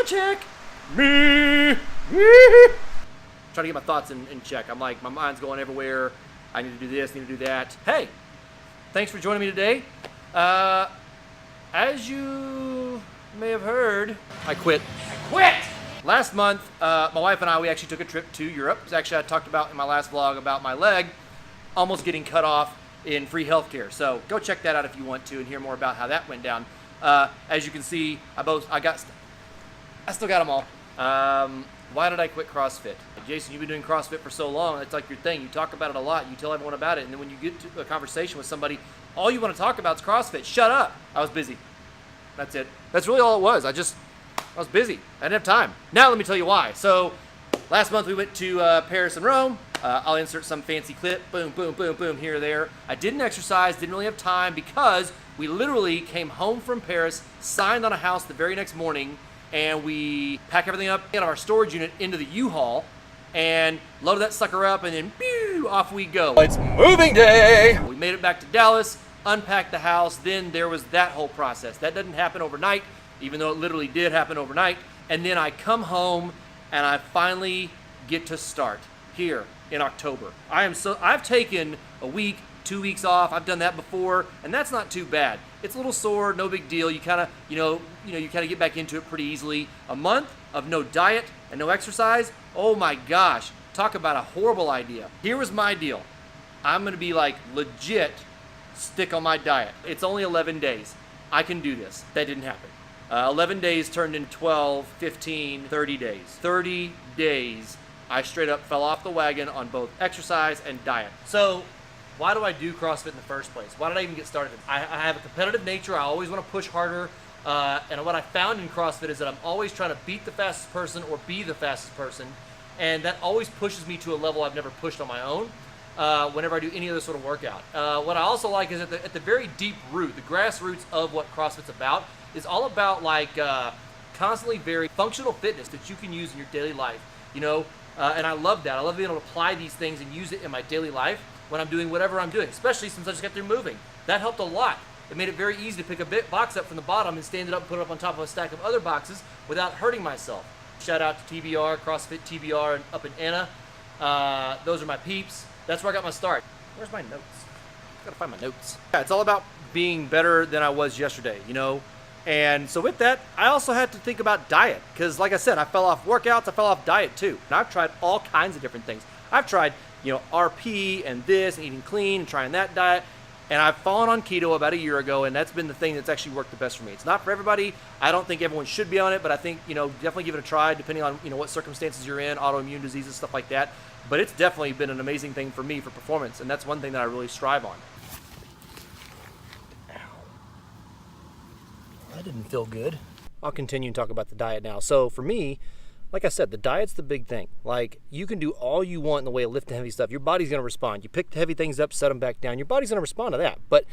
Sound check. Me. Trying to get my thoughts in check. I'm like, my mind's going everywhere. I need to do this, need to do that. Hey, thanks for joining me today. As you may have heard, I quit. Last month, my wife and I, we actually took a trip to Europe. It's actually, I talked about in my last vlog about my leg almost getting cut off in free healthcare. So go check that out if you want to and hear more about how that went down. As you can see, I still got them all. Why did I quit CrossFit? Jason, you've been doing CrossFit for so long. It's like your thing. You talk about it a lot. You tell everyone about it. And then when you get to a conversation with somebody, all you want to talk about is CrossFit. Shut up. I was busy. That's it. That's really all it was. I was busy. I didn't have time. Now let me tell you why. So last month we went to Paris and Rome. I'll insert some fancy clip. Boom, boom, boom, boom, here or there. I didn't exercise. Didn't really have time because we literally came home from Paris, signed on a house the very next morning, and we packed everything up out of our storage unit into the U-Haul and loaded that sucker up, and then pew, off we go. It's moving day. We made it back to Dallas, unpacked the house, then there was that whole process. That didn't happen overnight, even though it literally did happen overnight. And then I come home and I finally get to start here in October. I've taken a week, 2 weeks off. I've done that before, and that's not too bad. It's a little sore, no big deal. You kind of, you kind of get back into it pretty easily. A month of no diet and no exercise, oh my gosh, talk about a horrible idea. Here was my deal. I'm gonna be like legit stick on my diet. It's only 11 days. I can do this. That didn't happen. 11 days turned into 12, 15, 30 days. 30 days, I straight up fell off the wagon on both exercise and diet. So why do I do CrossFit in the first place? Why did I even get started? I have a competitive nature. I always want to push harder. And what I found in CrossFit is that I'm always trying to beat the fastest person or be the fastest person. And that always pushes me to a level I've never pushed on my own whenever I do any other sort of workout. What I also like is at the very deep root, the grassroots of what CrossFit's about is all about like constantly very functional fitness that you can use in your daily life. And I love that. I love being able to apply these things and use it in my daily life when I'm doing whatever I'm doing, especially since I just got through moving. That helped a lot. It made it very easy to pick a box up from the bottom and stand it up and put it up on top of a stack of other boxes without hurting myself. Shout out to TBR, CrossFit TBR up in Anna. Those are my peeps. That's where I got my start. Where's my notes? Gotta find my notes. Yeah, it's all about being better than I was yesterday, And so with that, I also had to think about diet because like I said, I fell off workouts, I fell off diet too. And I've tried all kinds of different things. I've tried, RP and this and eating clean and trying that diet. And I've fallen on keto about a year ago, and that's been the thing that's actually worked the best for me. It's not for everybody. I don't think everyone should be on it, but I think, definitely give it a try depending on, what circumstances you're in, autoimmune diseases, stuff like that. But it's definitely been an amazing thing for me for performance, and that's one thing that I really strive on. Ow. That didn't feel good. I'll continue and talk about the diet now. So for me, like I said, the diet's the big thing. Like, you can do all you want in the way of lifting heavy stuff. Your body's going to respond. You pick the heavy things up, set them back down. Your body's going to respond to that. But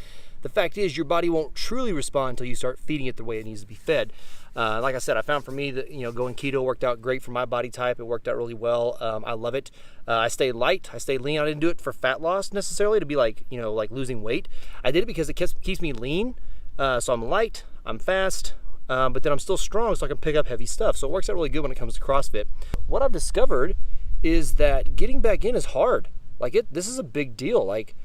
the fact is, your body won't truly respond until you start feeding it the way it needs to be fed. Like I said, I found for me that, going keto worked out great for my body type. It worked out really well. I love it. I stayed light. I stayed lean. I didn't do it for fat loss necessarily to be like losing weight. I did it because it keeps me lean. So I'm light. I'm fast. But then I'm still strong, so I can pick up heavy stuff. So it works out really good when it comes to CrossFit. What I've discovered is that getting back in is hard. This is a big deal. Like,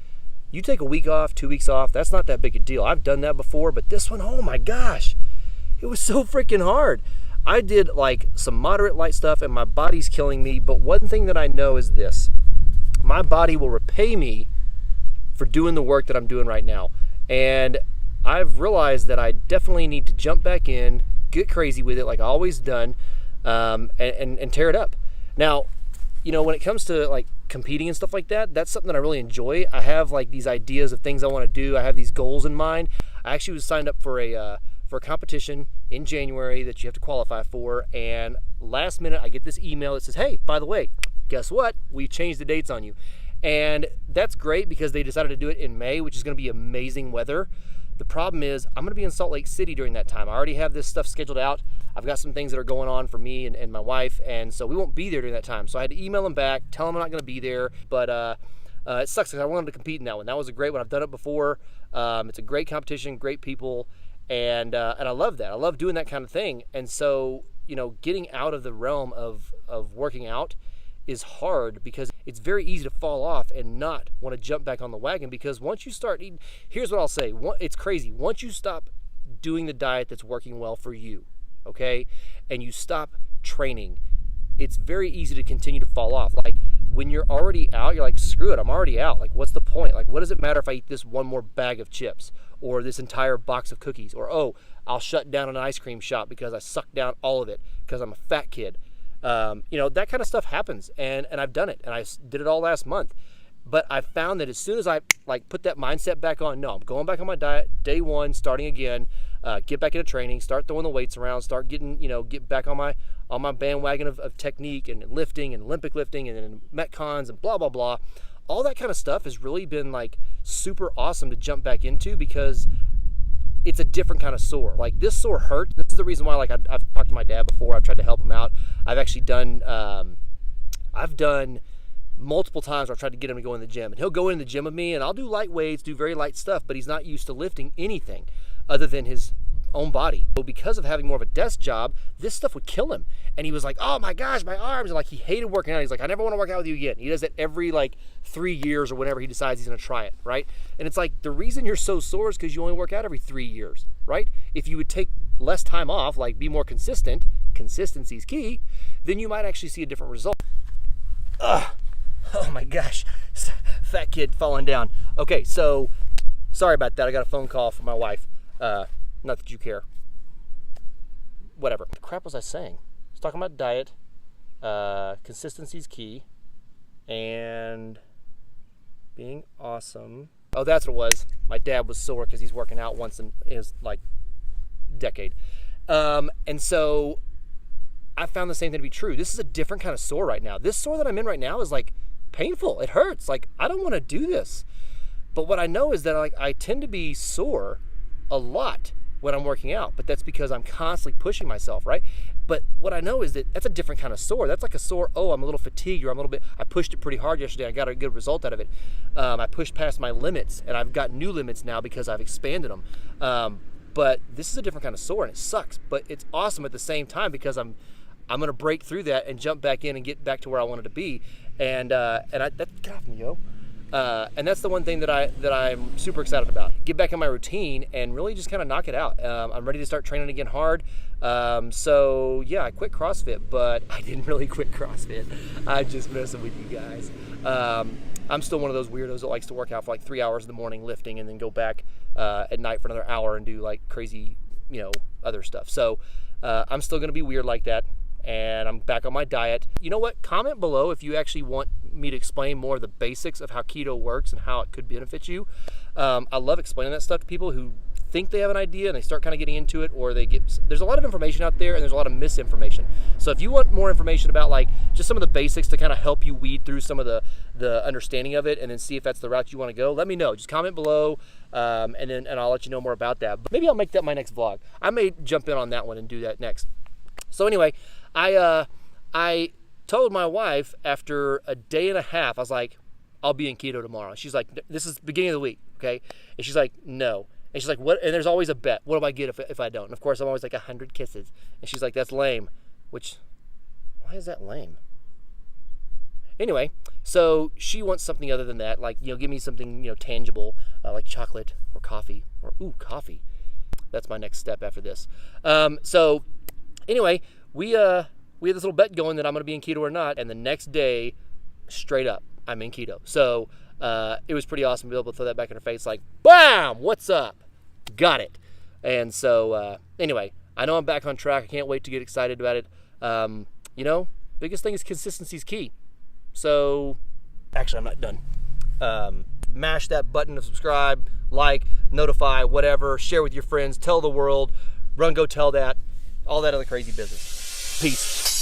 you take a week off, 2 weeks off, that's not that big a deal. I've done that before, but this one, oh my gosh, it was so freaking hard. I did some moderate light stuff and my body's killing me, but one thing that I know is this. My body will repay me for doing the work that I'm doing right now. And I've realized that I definitely need to jump back in, get crazy with it like I always done, and tear it up. Now, when it comes to competing and stuff like that, that's something that I really enjoy. I have these ideas of things I want to do. I have these goals in mind. I actually was signed up for a competition in January that you have to qualify for, and last minute I get this email that says, hey, by the way, guess what? We changed the dates on you. And that's great because they decided to do it in May, which is going to be amazing weather. The problem is I'm going to be in Salt Lake City during that time. I already have this stuff scheduled out. I've got some things that are going on for me and my wife, and so we won't be there during that time. So I had to email them back, tell them I'm not going to be there, but it sucks because I wanted to compete in that one. That was a great one. I've done it before. It's a great competition, great people, and I love that. I love doing that kind of thing. And so getting out of the realm of working out is hard because it's very easy to fall off and not want to jump back on the wagon, because once you start eating, here's what I'll say, it's crazy. Once you stop doing the diet that's working well for you, okay, and you stop training, it's very easy to continue to fall off. Like when you're already out, you're like, screw it, I'm already out. Like, what's the point? Like, what does it matter if I eat this one more bag of chips or this entire box of cookies, or, oh, I'll shut down an ice cream shop because I sucked down all of it because I'm a fat kid. That kind of stuff happens, and I've done it, and I did it all last month. But I found that as soon as I put that mindset back on, no, I'm going back on my diet, day one, starting again, get back into training, start throwing the weights around, start getting, get back on my bandwagon of technique and lifting and Olympic lifting and Metcons and blah, blah, blah. All that kind of stuff has really been super awesome to jump back into, because it's a different kind of sore. Like, this sore hurt. This is the reason why, I've talked to my dad before. I've tried to help him out. I've actually done, multiple times where I've tried to get him to go in the gym, and he'll go in the gym with me, and I'll do light weights, do very light stuff, but he's not used to lifting anything other than his own body. So because of having more of a desk job, this stuff would kill him. And he was like, oh my gosh, my arms. And he hated working out. He's like, I never want to work out with you again. He does that every 3 years or whenever he decides he's going to try it, right? And it's the reason you're so sore is because you only work out every 3 years, right? If you would take less time off, be more consistent, consistency's key, then you might actually see a different result. Ugh. Oh my gosh, fat kid falling down. Okay, so sorry about that. I got a phone call from my wife. Not that you care. Whatever. What the crap was I saying? I was talking about diet, consistency's key, and being awesome. Oh, that's what it was. My dad was sore because he's working out once in his decade. And so I found the same thing to be true. This is a different kind of sore right now. This sore that I'm in right now is painful. It hurts. I don't want to do this. But what I know is that I tend to be sore a lot when I'm working out, but that's because I'm constantly pushing myself, right? But what I know is that that's a different kind of sore. That's like a sore, oh, I'm a little fatigued, or I pushed it pretty hard yesterday, I got a good result out of it. I pushed past my limits, and I've got new limits now because I've expanded them. But this is a different kind of sore, and it sucks, but it's awesome at the same time, because I'm going to break through that and jump back in and get back to where I wanted to be. And get off me, yo. And that's the one thing that I'm super excited about. Get back in my routine and really just kind of knock it out. I'm ready to start training again hard. So yeah, I quit CrossFit, but I didn't really quit CrossFit. I'm just messing with you guys. I'm still one of those weirdos that likes to work out for 3 hours in the morning lifting, and then go back at night for another hour and do crazy, other stuff. So I'm still going to be weird like that. And I'm back on my diet. You know what? Comment below if you actually want me to explain more of the basics of how keto works and how it could benefit you. I love explaining that stuff to people who think they have an idea and they start kind of getting into it, or there's a lot of information out there and there's a lot of misinformation. So if you want more information about just some of the basics to kind of help you weed through some of the understanding of it, and then see if that's the route you want to go, let me know. Just comment below, and I'll let you know more about that. But maybe I'll make that my next vlog. I may jump in on that one and do that next. So anyway, I told my wife after a day and a half, I was like, I'll be in keto tomorrow. She's like, this is the beginning of the week, okay? And she's like, no. And she's like, what? And there's always a bet. What do I get if I don't? And of course, I'm always 100 kisses. And she's like, that's lame. Which, why is that lame? Anyway, so she wants something other than that. Give me something, tangible, like chocolate or coffee. Coffee. That's my next step after this. So anyway, we had this little bet going that I'm going to be in keto or not, and the next day, straight up, I'm in keto. So it was pretty awesome to be able to throw that back in her face, bam, what's up? Got it. And so anyway, I know I'm back on track. I can't wait to get excited about it. Biggest thing is consistency's key. So actually, I'm not done. Mash that button to subscribe, notify, whatever, share with your friends, tell the world, run, go tell that, all that other crazy business. Peace.